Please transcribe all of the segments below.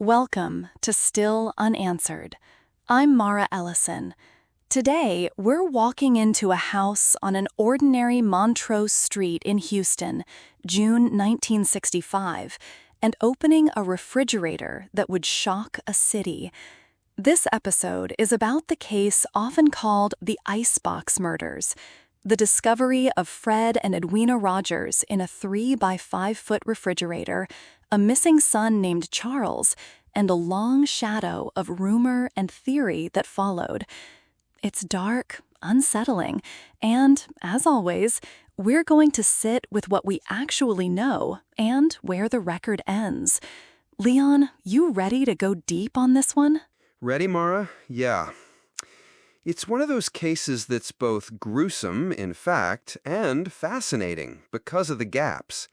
Welcome to Still Unanswered. I'm Mara Ellison. Today, we're walking into a house on an ordinary Montrose street in Houston, June 1965, and opening a refrigerator that would shock a city. This episode is about the case often called the Icebox murders, the discovery of Fred and Edwina Rogers in a 3-by-5-foot refrigerator, a missing son named Charles, and a long shadow of rumor and theory that followed. It's dark, unsettling, and, as always, we're going to sit with what we actually know and where the record ends. Leon, you ready to go deep on this one? Ready, Mara? Yeah. It's one of those cases that's both gruesome, in fact, and fascinating because of the gaps.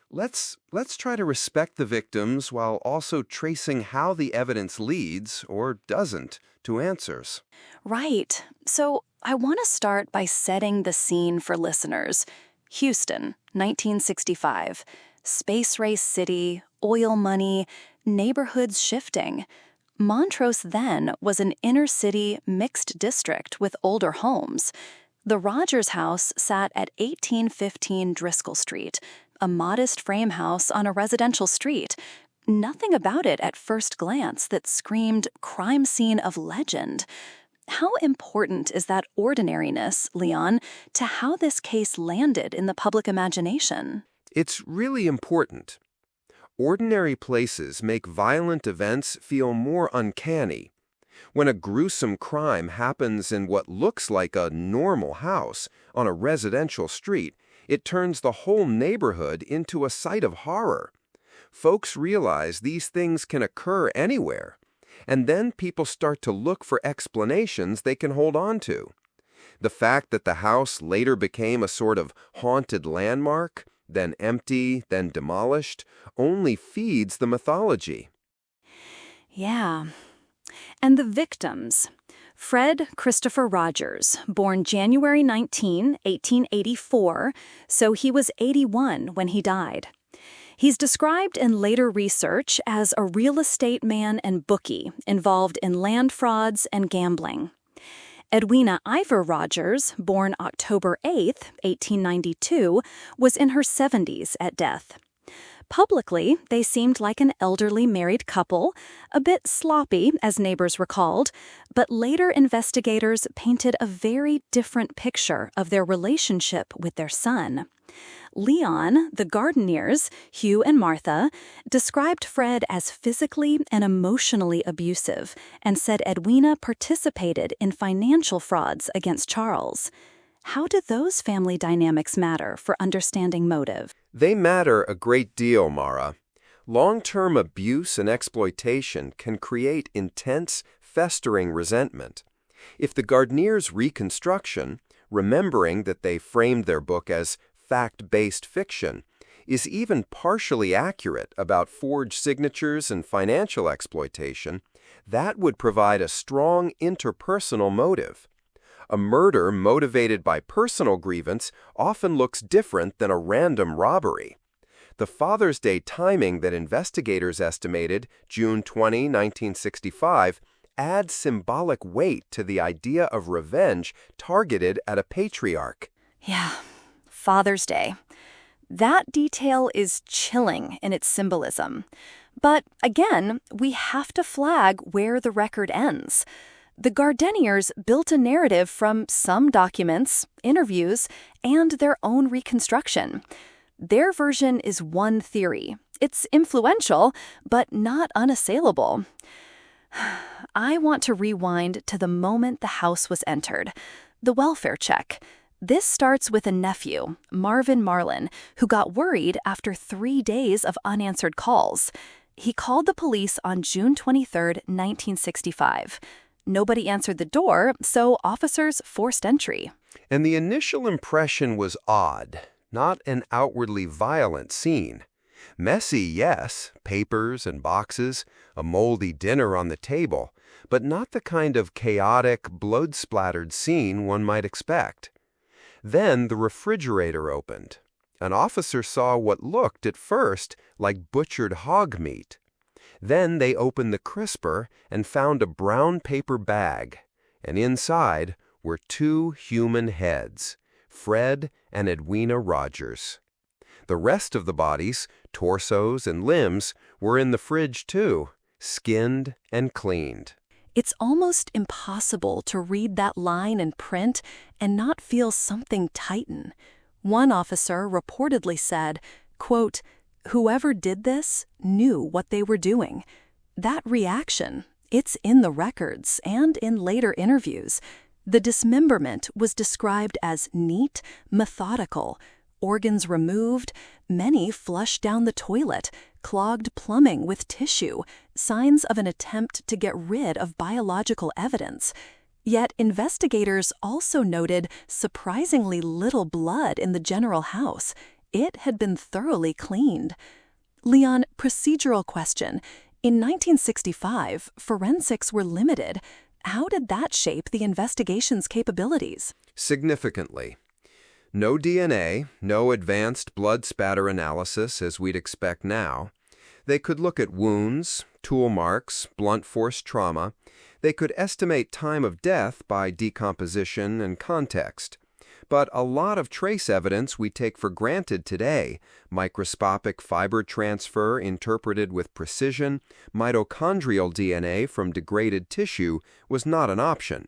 Let's try to respect the victims while also tracing how the evidence leads, or doesn't, to answers. Right. So I want to start by setting the scene for listeners. Houston, 1965. Space race city, oil money, neighborhoods shifting. Montrose then was an inner-city mixed district with older homes. The Rogers house sat at 1815 Driscoll Street, a modest frame house on a residential street. Nothing about it at first glance that screamed crime scene of legend. How important is that ordinariness, Leon, to how this case landed in the public imagination? It's really important. Ordinary places make violent events feel more uncanny. When a gruesome crime happens in what looks like a normal house on a residential street, it turns the whole neighborhood into a site of horror. Folks realize these things can occur anywhere, and then people start to look for explanations they can hold on to. The fact that the house later became a sort of haunted landmark, then empty, then demolished, only feeds the mythology. Yeah. And the victims. Fred Christopher Rogers, born January 19, 1884, so he was 81 when he died. He's described in later research as a real estate man and bookie involved in land frauds and gambling. Edwina Ivor Rogers, born October 8, 1892, was in her 70s at death. Publicly, they seemed like an elderly married couple, a bit sloppy, as neighbors recalled, but later investigators painted a very different picture of their relationship with their son. Leon, the Gardeniers, Hugh and Martha, described Fred as physically and emotionally abusive and said Edwina participated in financial frauds against Charles. How do those family dynamics matter for understanding motive? They matter a great deal, Mara. Long-term abuse and exploitation can create intense, festering resentment. If the Gardeniers' reconstruction, remembering that they framed their book as fact-based fiction, is even partially accurate about forged signatures and financial exploitation, that would provide a strong interpersonal motive. A murder motivated by personal grievance often looks different than a random robbery. The Father's Day timing that investigators estimated, June 20, 1965, adds symbolic weight to the idea of revenge targeted at a patriarch. Yeah. Father's Day. That detail is chilling in its symbolism. But again, we have to flag where the record ends. The Gardeniers built a narrative from some documents, interviews, and their own reconstruction. Their version is one theory. It's influential, but not unassailable. I want to rewind to the moment the house was entered, the welfare check. This starts with a nephew, Marvin Marlin, who got worried after 3 days of unanswered calls. He called the police on June 23, 1965. Nobody answered the door, so officers forced entry. And the initial impression was odd, not an outwardly violent scene. Messy, yes, papers and boxes, a moldy dinner on the table, but not the kind of chaotic, blood-splattered scene one might expect. Then the refrigerator opened. An officer saw what looked, at first, like butchered hog meat. Then they opened the crisper and found a brown paper bag, and inside were 2 human heads, Fred and Edwina Rogers. The rest of the bodies, torsos and limbs, were in the fridge too, skinned and cleaned. It's almost impossible to read that line in print and not feel something tighten. One officer reportedly said, quote, "Whoever did this knew what they were doing." That reaction, it's in the records and in later interviews. The dismemberment was described as neat, methodical, organs removed, many flushed down the toilet, clogged plumbing with tissue, signs of an attempt to get rid of biological evidence. Yet investigators also noted surprisingly little blood in the general house. It had been thoroughly cleaned. Leon, procedural question. In 1965, forensics were limited. How did that shape the investigation's capabilities? Significantly. No DNA, no advanced blood spatter analysis as we'd expect now. They could look at wounds, tool marks, blunt force trauma. They could estimate time of death by decomposition and context. But a lot of trace evidence we take for granted today, microscopic fiber transfer interpreted with precision, mitochondrial DNA from degraded tissue, was not an option.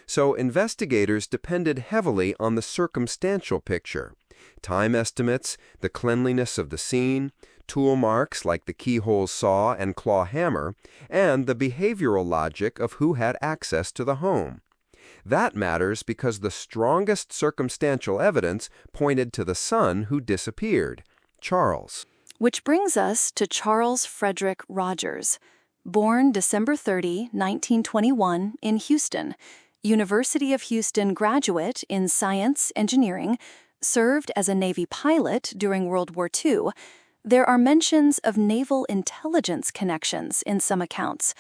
So investigators depended heavily on the circumstantial picture, time estimates, the cleanliness of the scene, tool marks like the keyhole saw and claw hammer, and the behavioral logic of who had access to the home. That matters because the strongest circumstantial evidence pointed to the son who disappeared, Charles. Which brings us to Charles Frederick Rogers, born December 30, 1921, in Houston. University of Houston graduate in science engineering, served as a Navy pilot during World War II. There are mentions of naval intelligence connections in some accounts.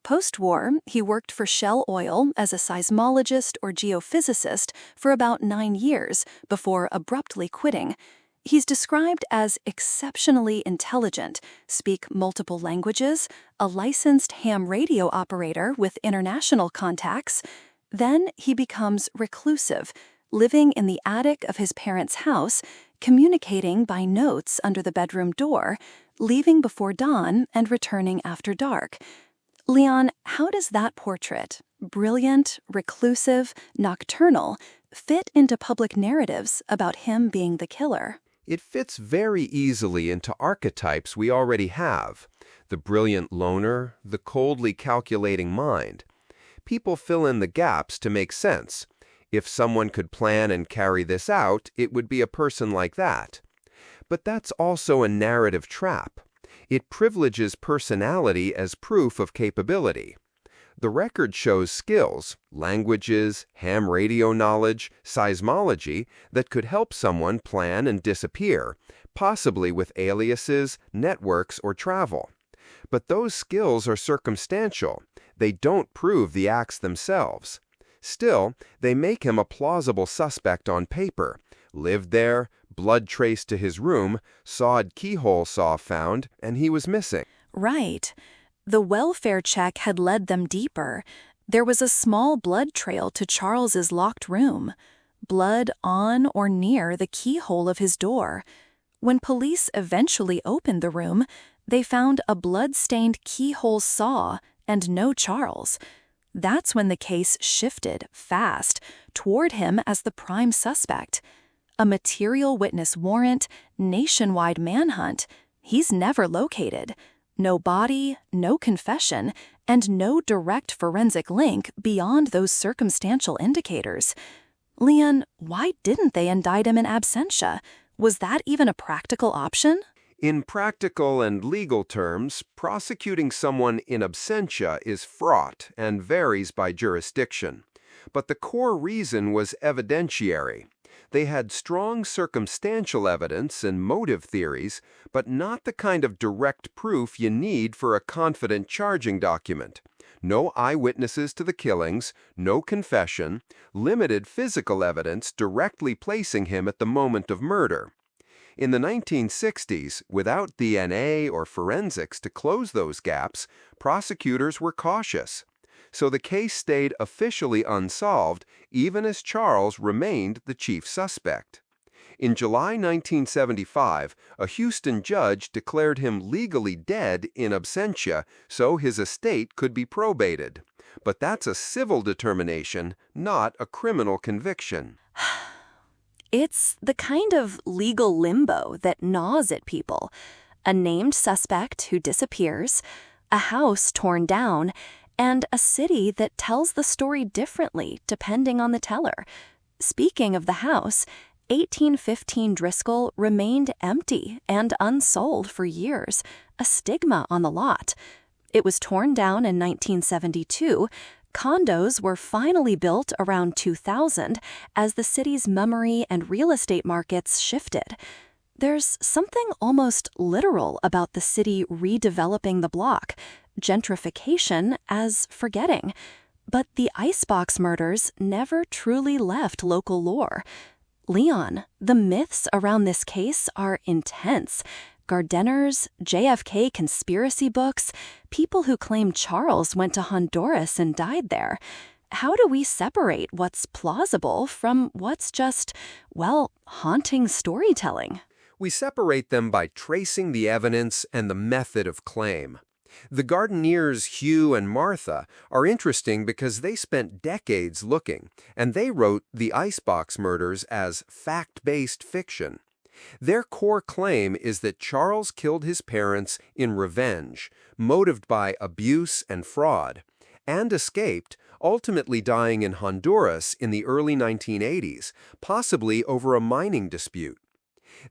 Post-war, he worked for Shell Oil as a seismologist or geophysicist for about 9 years before abruptly quitting. He's described as exceptionally intelligent, speak multiple languages, a licensed ham radio operator with international contacts. Then he becomes reclusive, living in the attic of his parents' house, communicating by notes under the bedroom door, leaving before dawn and returning after dark. Leon, how does that portrait, brilliant, reclusive, nocturnal, fit into public narratives about him being the killer? It fits very easily into archetypes we already have. The brilliant loner, the coldly calculating mind. People fill in the gaps to make sense. If someone could plan and carry this out, it would be a person like that. But that's also a narrative trap. It privileges personality as proof of capability. The record shows skills, languages, ham radio knowledge, seismology that could help someone plan and disappear, possibly with aliases, networks, or travel. But those skills are circumstantial. They don't prove the acts themselves. Still, they make him a plausible suspect on paper. Lived there, blood traced to his room, sawed keyhole saw found, and he was missing. Right. The welfare check had led them deeper. There was a small blood trail to Charles's locked room. Blood on or near the keyhole of his door. When police eventually opened the room, they found a blood-stained keyhole saw and no Charles. That's when the case shifted fast toward him as the prime suspect. A material witness warrant, nationwide manhunt. He's never located. No body, no confession, and no direct forensic link beyond those circumstantial indicators. Leon, why didn't they indict him in absentia? Was that even a practical option? In practical and legal terms, prosecuting someone in absentia is fraught and varies by jurisdiction. But the core reason was evidentiary. They had strong circumstantial evidence and motive theories, but not the kind of direct proof you need for a confident charging document. No eyewitnesses to the killings, no confession, limited physical evidence directly placing him at the moment of murder. In the 1960s, without DNA or forensics to close those gaps, prosecutors were cautious. So the case stayed officially unsolved, even as Charles remained the chief suspect. In July 1975, a Houston judge declared him legally dead in absentia so his estate could be probated. But that's a civil determination, not a criminal conviction. It's the kind of legal limbo that gnaws at people. A named suspect who disappears, a house torn down, and a city that tells the story differently depending on the teller. Speaking of the house, 1815 Driscoll remained empty and unsold for years, a stigma on the lot. It was torn down in 1972. Condos were finally built around 2000 as the city's memory and real estate markets shifted. There's something almost literal about the city redeveloping the block, gentrification as forgetting. But the Icebox murders never truly left local lore. Leon, the myths around this case are intense. Gardeners, JFK conspiracy books, people who claim Charles went to Honduras and died there. How do we separate what's plausible from what's just, well, haunting storytelling? We separate them by tracing the evidence and the method of claim. The Gardeniers, Hugh and Martha, are interesting because they spent decades looking, and they wrote the Icebox murders as fact-based fiction. Their core claim is that Charles killed his parents in revenge, motivated by abuse and fraud, and escaped, ultimately dying in Honduras in the early 1980s, possibly over a mining dispute.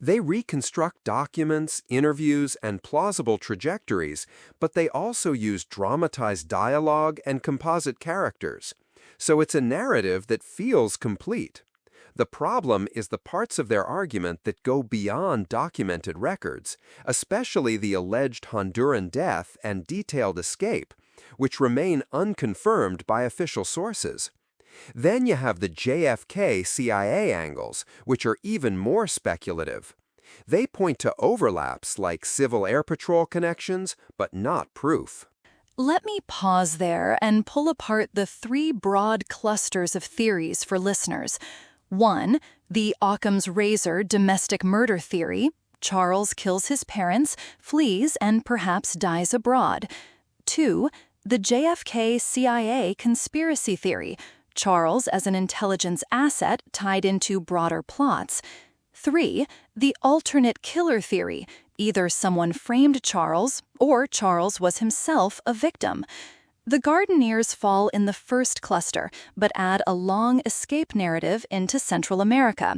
They reconstruct documents, interviews, and plausible trajectories, but they also use dramatized dialogue and composite characters. So it's a narrative that feels complete. The problem is the parts of their argument that go beyond documented records, especially the alleged Honduran death and detailed escape, which remain unconfirmed by official sources. Then you have the JFK CIA angles, which are even more speculative. They point to overlaps like Civil Air Patrol connections, but not proof. Let me pause there and pull apart the three broad clusters of theories for listeners. 1. The Occam's razor domestic murder theory. Charles kills his parents, flees, and perhaps dies abroad. 2. The JFK CIA conspiracy theory. Charles as an intelligence asset tied into broader plots. 3. The alternate killer theory. Either someone framed Charles, or Charles was himself a victim. The Gardeniers fall in the first cluster, but add a long escape narrative into Central America.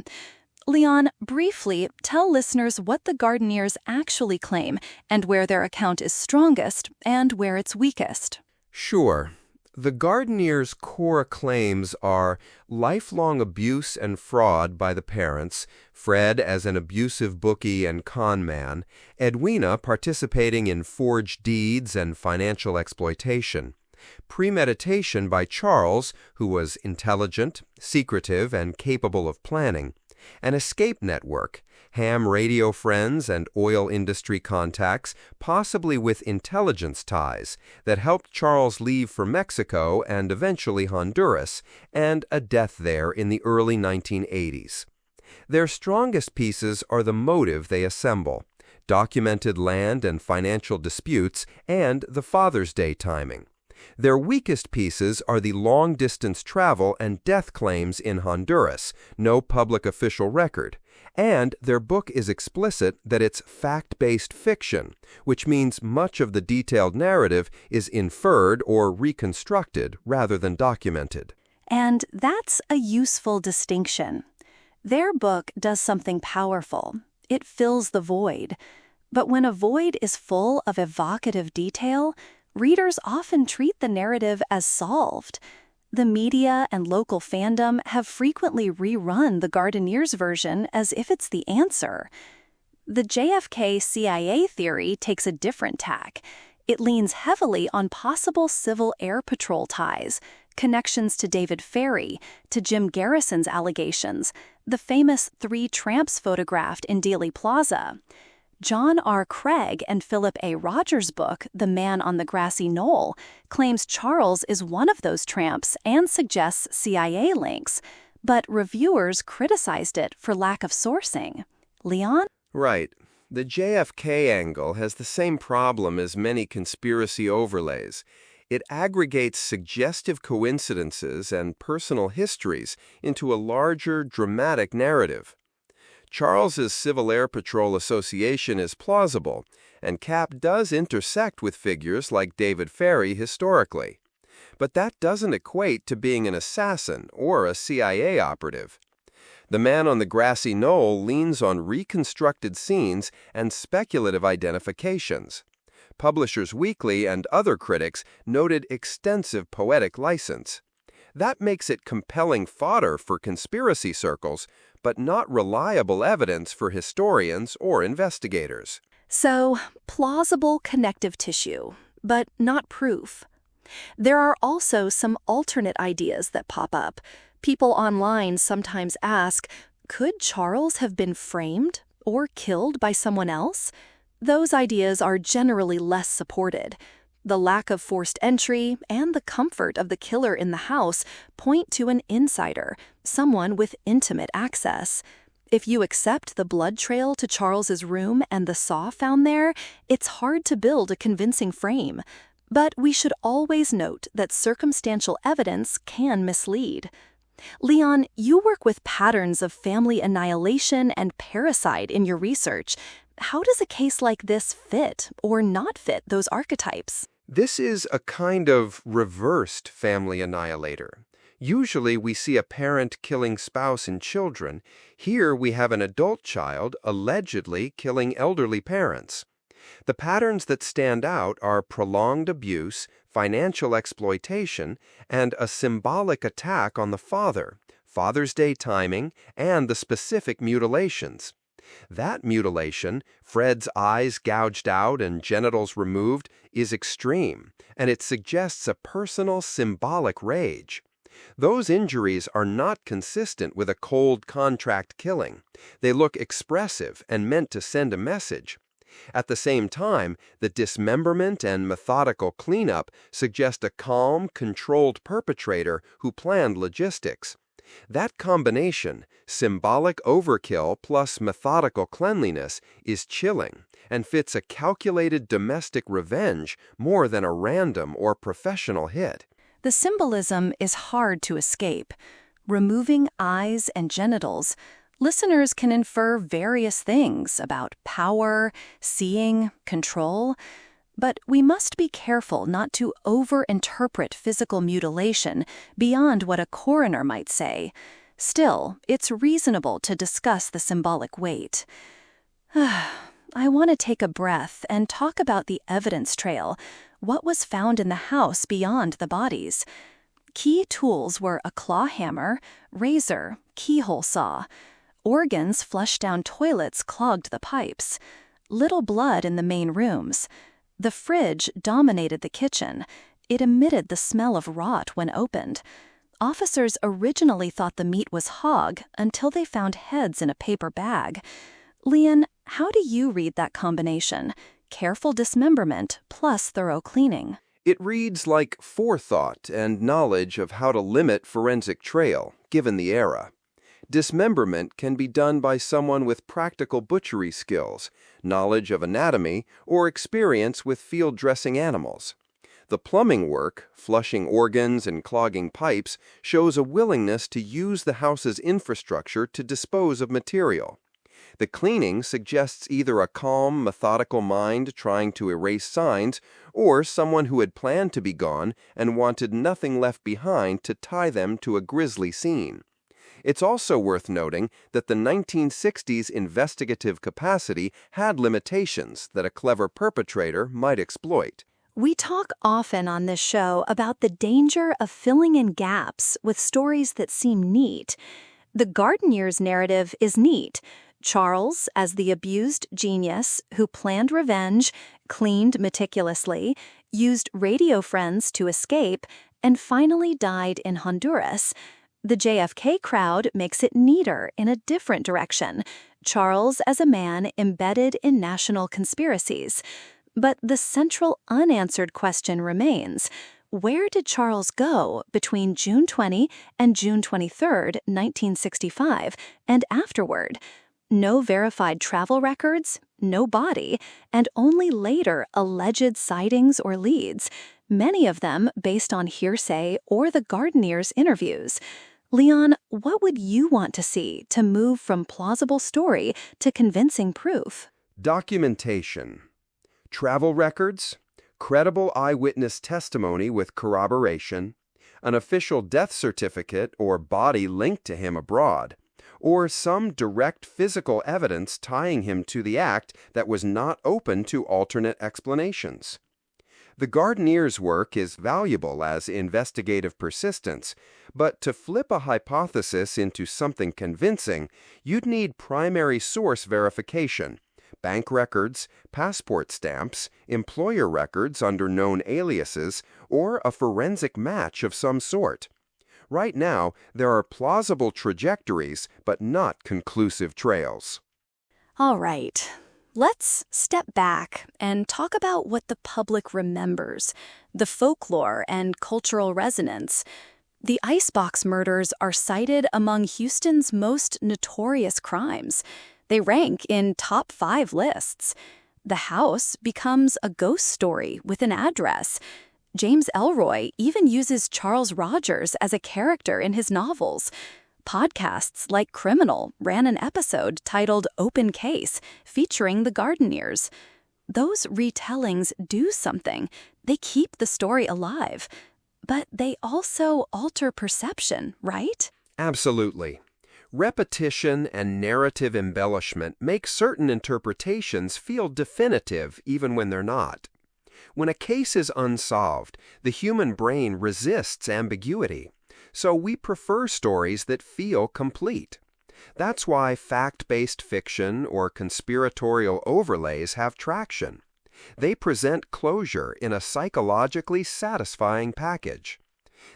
Leon, briefly tell listeners what the Gardeniers actually claim and where their account is strongest and where it's weakest. Sure. The Gardeniers' core claims are lifelong abuse and fraud by the parents, Fred as an abusive bookie and con man, Edwina participating in forged deeds and financial exploitation, premeditation by Charles, who was intelligent, secretive, and capable of planning, an escape network, ham radio friends and oil industry contacts, possibly with intelligence ties, that helped Charles leave for Mexico and eventually Honduras, and a death there in the early 1980s. Their strongest pieces are the motive they assemble, documented land and financial disputes, and the Father's Day timing. Their weakest pieces are the long-distance travel and death claims in Honduras, no public official record, and their book is explicit that it's fact-based fiction, which means much of the detailed narrative is inferred or reconstructed rather than documented. And that's a useful distinction. Their book does something powerful. It fills the void. But when a void is full of evocative detail, readers often treat the narrative as solved. The media and local fandom have frequently rerun the Gardeniers' version as if it's the answer. The JFK CIA theory takes a different tack. It leans heavily on possible Civil Air Patrol ties, connections to David Ferry, to Jim Garrison's allegations, the famous 3 tramps photographed in Dealey Plaza. John R. Craig and Philip A. Rogers' book, The Man on the Grassy Knoll, claims Charles is one of those tramps and suggests CIA links, but reviewers criticized it for lack of sourcing. Leon? Right. The JFK angle has the same problem as many conspiracy overlays. It aggregates suggestive coincidences and personal histories into a larger, dramatic narrative. Charles's Civil Air Patrol association is plausible, and Cap does intersect with figures like David Ferry historically. But that doesn't equate to being an assassin or a CIA operative. The Man on the Grassy Knoll leans on reconstructed scenes and speculative identifications. Publishers Weekly and other critics noted extensive poetic license. That makes it compelling fodder for conspiracy circles, but not reliable evidence for historians or investigators. So, plausible connective tissue, but not proof. There are also some alternate ideas that pop up. People online sometimes ask, could Charles have been framed or killed by someone else? Those ideas are generally less supported. The lack of forced entry and the comfort of the killer in the house point to an insider, someone with intimate access. If you accept the blood trail to Charles's room and the saw found there, it's hard to build a convincing frame. But we should always note that circumstantial evidence can mislead. Leon, you work with patterns of family annihilation and parricide in your research. How does a case like this fit or not fit those archetypes? This is a kind of reversed family annihilator. Usually we see a parent killing spouse and children. Here we have an adult child allegedly killing elderly parents. The patterns that stand out are prolonged abuse, financial exploitation, and a symbolic attack on the father, Father's Day timing, and the specific mutilations. That mutilation, Fred's eyes gouged out and genitals removed, is extreme, and it suggests a personal symbolic rage. Those injuries are not consistent with a cold contract killing. They look expressive and meant to send a message. At the same time, the dismemberment and methodical cleanup suggest a calm, controlled perpetrator who planned logistics. That combination, symbolic overkill plus methodical cleanliness, is chilling and fits a calculated domestic revenge more than a random or professional hit. The symbolism is hard to escape. Removing eyes and genitals, listeners can infer various things about power, seeing, control. But we must be careful not to over-interpret physical mutilation beyond what a coroner might say. Still, it's reasonable to discuss the symbolic weight. I want to take a breath and talk about the evidence trail. What was found in the house beyond the bodies? Key tools were a claw hammer, razor, keyhole saw. Organs flushed down toilets clogged the pipes. Little blood in the main rooms. The fridge dominated the kitchen. It emitted the smell of rot when opened. Officers originally thought the meat was hog until they found heads in a paper bag. Leon, how do you read that combination? Careful dismemberment plus thorough cleaning. It reads like forethought and knowledge of how to limit forensic trail, given the era. Dismemberment can be done by someone with practical butchery skills, knowledge of anatomy, or experience with field dressing animals. The plumbing work, flushing organs and clogging pipes, shows a willingness to use the house's infrastructure to dispose of material. The cleaning suggests either a calm, methodical mind trying to erase signs, or someone who had planned to be gone and wanted nothing left behind to tie them to a grisly scene. It's also worth noting that the 1960s investigative capacity had limitations that a clever perpetrator might exploit. We talk often on this show about the danger of filling in gaps with stories that seem neat. The Gardeniers' narrative is neat. Charles, as the abused genius who planned revenge, cleaned meticulously, used radio friends to escape, and finally died in Honduras. The JFK crowd makes it neater in a different direction. Charles as a man embedded in national conspiracies. But the central unanswered question remains: where did Charles go between June 20 and June 23, 1965, and afterward? No verified travel records, no body, and only later alleged sightings or leads, many of them based on hearsay or the Gardeniers' interviews. Leon, what would you want to see to move from plausible story to convincing proof? Documentation. Travel records, credible eyewitness testimony with corroboration, an official death certificate or body linked to him abroad, or some direct physical evidence tying him to the act that was not open to alternate explanations. The Gardeniers' work is valuable as investigative persistence, but to flip a hypothesis into something convincing, you'd need primary source verification, bank records, passport stamps, employer records under known aliases, or a forensic match of some sort. Right now, there are plausible trajectories, but not conclusive trails. All right. Let's step back and talk about what the public remembers, the folklore and cultural resonance. The Icebox murders are cited among Houston's most notorious crimes. They rank in top 5 lists. The house becomes a ghost story with an address. James Ellroy even uses Charles Rogers as a character in his novels. Podcasts like Criminal ran an episode titled Open Case, featuring the Gardeniers. Those retellings do something. They keep the story alive. But they also alter perception, right? Absolutely. Repetition and narrative embellishment make certain interpretations feel definitive even when they're not. When a case is unsolved, the human brain resists ambiguity. So we prefer stories that feel complete. That's why fact-based fiction or conspiratorial overlays have traction. They present closure in a psychologically satisfying package.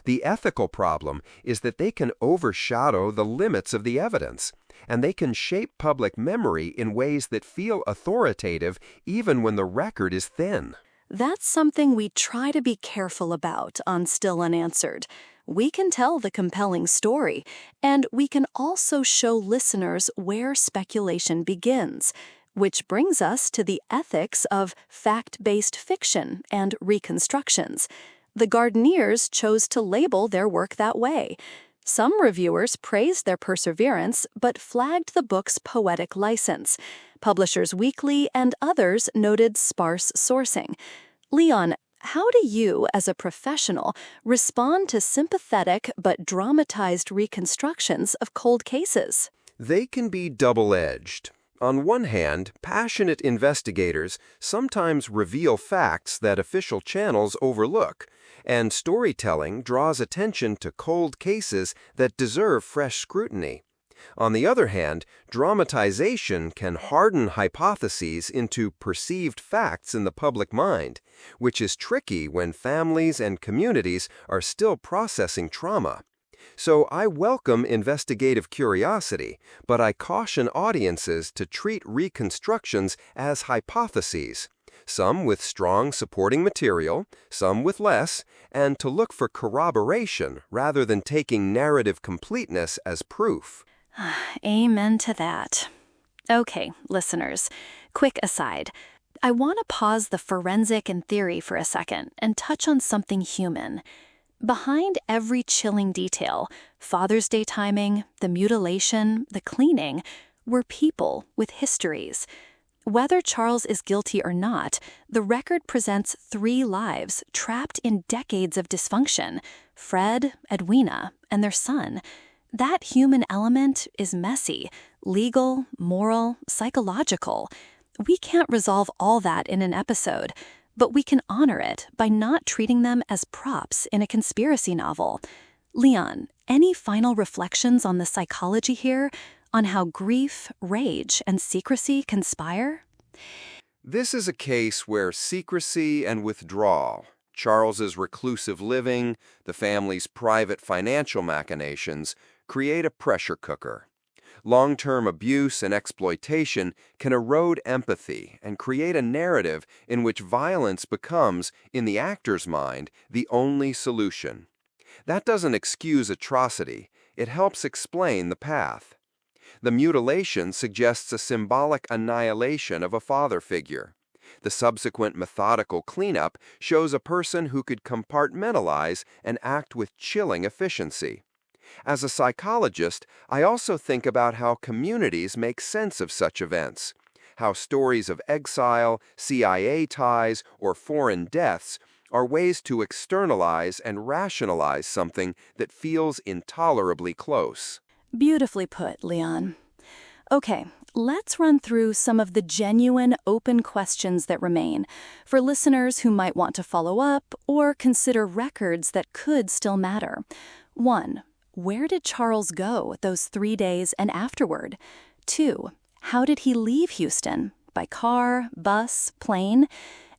The ethical problem is that they can overshadow the limits of the evidence, and they can shape public memory in ways that feel authoritative even when the record is thin. That's something we try to be careful about on Still Unanswered. We can tell the compelling story, and we can also show listeners where speculation begins, which brings us to the ethics of fact-based fiction and reconstructions. The Gardeniers chose to label their work that way. Some reviewers praised their perseverance, but flagged the book's poetic license. Publishers Weekly and others noted sparse sourcing. Leon, how do you, as a professional, respond to sympathetic but dramatized reconstructions of cold cases? They can be double-edged. On one hand, passionate investigators sometimes reveal facts that official channels overlook, and storytelling draws attention to cold cases that deserve fresh scrutiny. On the other hand, dramatization can harden hypotheses into perceived facts in the public mind, which is tricky when families and communities are still processing trauma. So I welcome investigative curiosity, but I caution audiences to treat reconstructions as hypotheses, some with strong supporting material, some with less, and to look for corroboration rather than taking narrative completeness as proof. Amen to that. Okay, listeners, quick aside. I want to pause the forensic and theory for a second and touch on something human. Behind every chilling detail, Father's Day timing, the mutilation, the cleaning, were people with histories. Whether Charles is guilty or not, the record presents 3 lives trapped in decades of dysfunction: Fred, Edwina, and their son. That human element is messy, legal, moral, psychological. We can't resolve all that in an episode, but we can honor it by not treating them as props in a conspiracy novel. Leon, any final reflections on the psychology here, on how grief, rage, and secrecy conspire? This is a case where secrecy and withdrawal, Charles's reclusive living, the family's private financial machinations, create a pressure cooker. Long-term abuse and exploitation can erode empathy and create a narrative in which violence becomes, in the actor's mind, the only solution. That doesn't excuse atrocity, it helps explain the path. The mutilation suggests a symbolic annihilation of a father figure. The subsequent methodical cleanup shows a person who could compartmentalize and act with chilling efficiency. As a psychologist, I also think about how communities make sense of such events, how stories of exile, CIA ties, or foreign deaths are ways to externalize and rationalize something that feels intolerably close. Beautifully put, Leon. Okay, let's run through some of the genuine, open questions that remain for listeners who might want to follow up or consider records that could still matter. 1. Where did Charles go those 3 days and afterward? 2. How did he leave Houston? By car, bus, plane?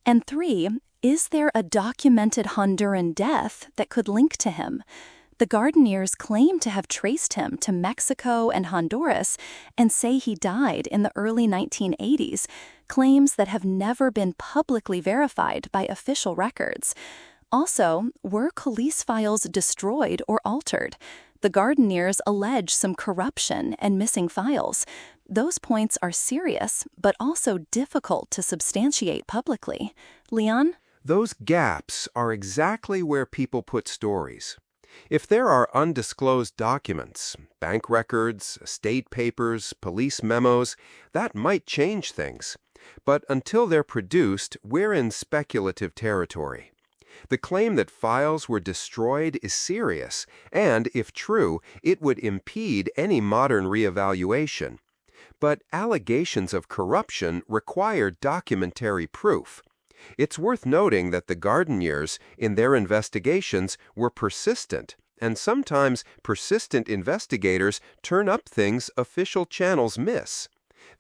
And 3. Is there a documented Honduran death that could link to him? The Gardeniers claim to have traced him to Mexico and Honduras and say he died in the early 1980s, claims that have never been publicly verified by official records. Also, were police files destroyed or altered? The Gardeniers allege some corruption and missing files. Those points are serious, but also difficult to substantiate publicly. Leon? Those gaps are exactly where people put stories. If there are undisclosed documents, bank records, estate papers, police memos, that might change things. But until they're produced, we're in speculative territory. The claim that files were destroyed is serious, and, if true, it would impede any modern reevaluation. But allegations of corruption require documentary proof. It's worth noting that the Gardeniers, in their investigations, were persistent, and sometimes persistent investigators turn up things official channels miss.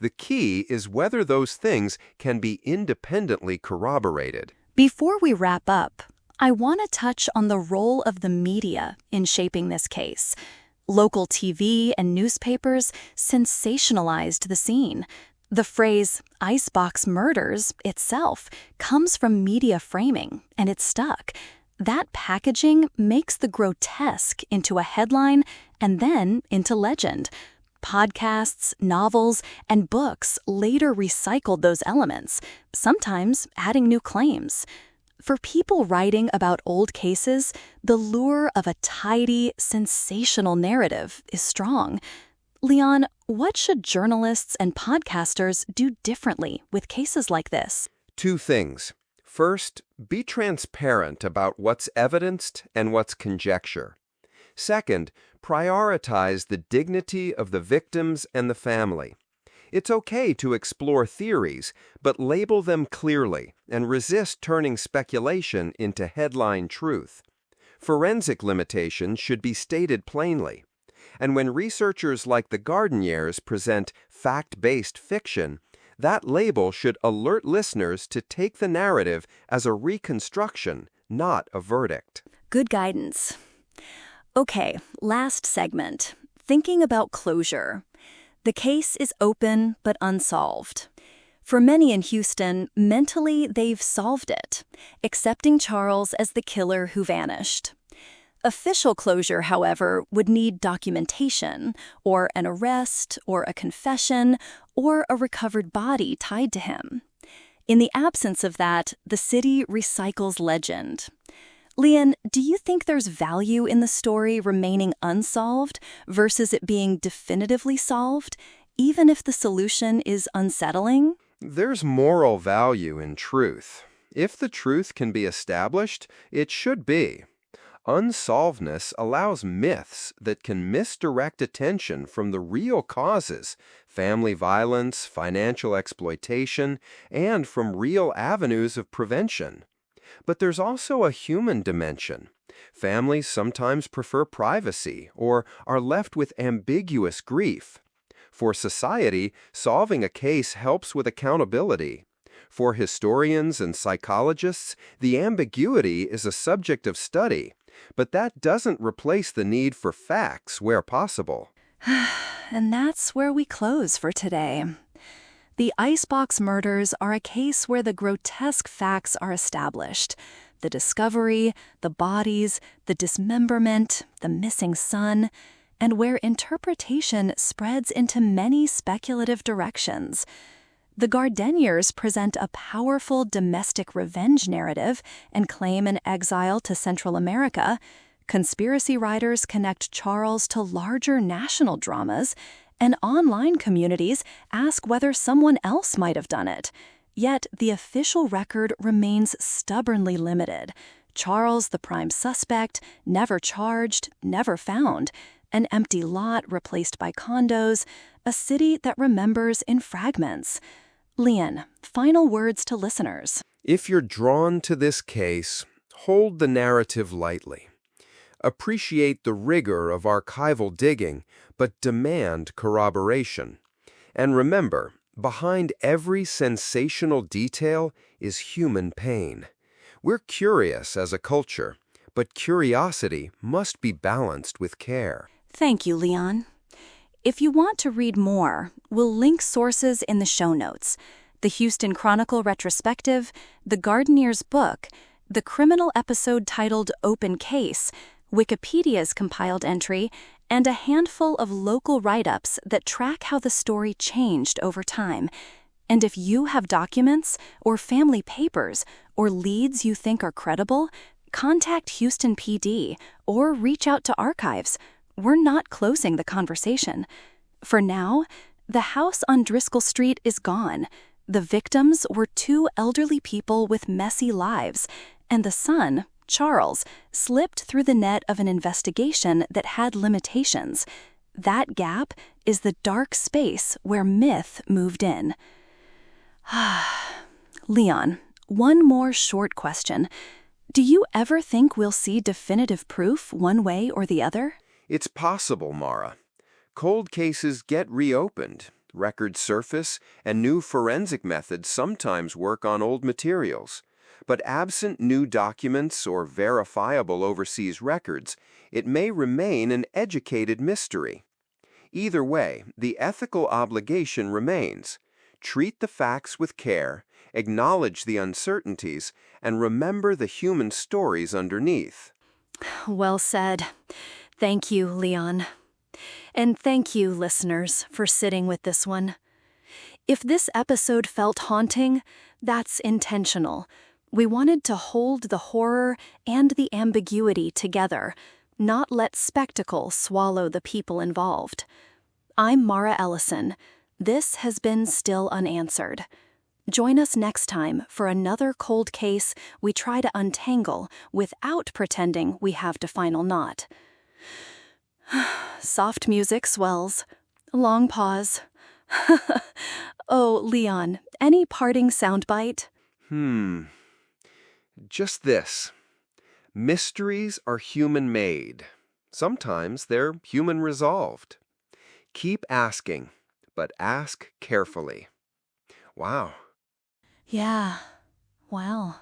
The key is whether those things can be independently corroborated. Before we wrap up, I want to touch on the role of the media in shaping this case. Local TV and newspapers sensationalized the scene. The phrase "Icebox murders" itself comes from media framing, and it's stuck. That packaging makes the grotesque into a headline and then into legend. Podcasts, novels, and books later recycled those elements, sometimes adding new claims. For people writing about old cases, the lure of a tidy, sensational narrative is strong. Leon, what should journalists and podcasters do differently with cases like this? 2 things. First, be transparent about what's evidenced and what's conjecture. Second, prioritize the dignity of the victims and the family. It's okay to explore theories, but label them clearly and resist turning speculation into headline truth. Forensic limitations should be stated plainly. And when researchers like the Gardeniers present fact-based fiction, that label should alert listeners to take the narrative as a reconstruction, not a verdict. Good guidance. Okay, last segment. Thinking about closure. The case is open but unsolved. For many in Houston, mentally they've solved it, accepting Charles as the killer who vanished. Official closure, however, would need documentation, or an arrest, or a confession, or a recovered body tied to him. In the absence of that, the city recycles legend. Leon, do you think there's value in the story remaining unsolved versus it being definitively solved, even if the solution is unsettling? There's moral value in truth. If the truth can be established, it should be. Unsolvedness allows myths that can misdirect attention from the real causes, family violence, financial exploitation, and from real avenues of prevention. But there's also a human dimension. Families sometimes prefer privacy or are left with ambiguous grief. For society, solving a case helps with accountability. For historians and psychologists, the ambiguity is a subject of study, but that doesn't replace the need for facts where possible. And that's where we close for today. The Icebox murders are a case where the grotesque facts are established. The discovery, the bodies, the dismemberment, the missing son, and where interpretation spreads into many speculative directions. The Gardeniers present a powerful domestic revenge narrative and claim an exile to Central America. Conspiracy writers connect Charles to larger national dramas, and online communities ask whether someone else might have done it. Yet the official record remains stubbornly limited. Charles, the prime suspect, never charged, never found. An empty lot replaced by condos, a city that remembers in fragments. Leon, final words to listeners. If you're drawn to this case, hold the narrative lightly. Appreciate the rigor of archival digging, but demand corroboration. And remember, behind every sensational detail is human pain. We're curious as a culture, but curiosity must be balanced with care. Thank you, Leon. If you want to read more, we'll link sources in the show notes. The Houston Chronicle retrospective, the Gardeniers' book, the criminal episode titled Open Case, Wikipedia's compiled entry, and a handful of local write-ups that track how the story changed over time. And if you have documents or family papers or leads you think are credible, contact Houston PD or reach out to archives. We're not closing the conversation. For now, the house on Driscoll Street is gone. The victims were two elderly people with messy lives, and the son, Charles, slipped through the net of an investigation that had limitations. That gap is the dark space where myth moved in. Leon, one more short question. Do you ever think we'll see definitive proof one way or the other? It's possible, Mara. Cold cases get reopened, records surface, and new forensic methods sometimes work on old materials. But absent new documents or verifiable overseas records, it may remain an educated mystery. Either way, the ethical obligation remains. Treat the facts with care, acknowledge the uncertainties, and remember the human stories underneath. Well said. Thank you, Leon. And thank you, listeners, for sitting with this one. If this episode felt haunting, that's intentional. We wanted to hold the horror and the ambiguity together, not let spectacle swallow the people involved. I'm Mara Ellison. This has been Still Unanswered. Join us next time for another cold case we try to untangle without pretending we have the final knot. Soft music swells. Long pause. Oh, Leon, any parting soundbite? Just this. Mysteries are human-made. Sometimes they're human-resolved. Keep asking, but ask carefully. Wow. Yeah, well.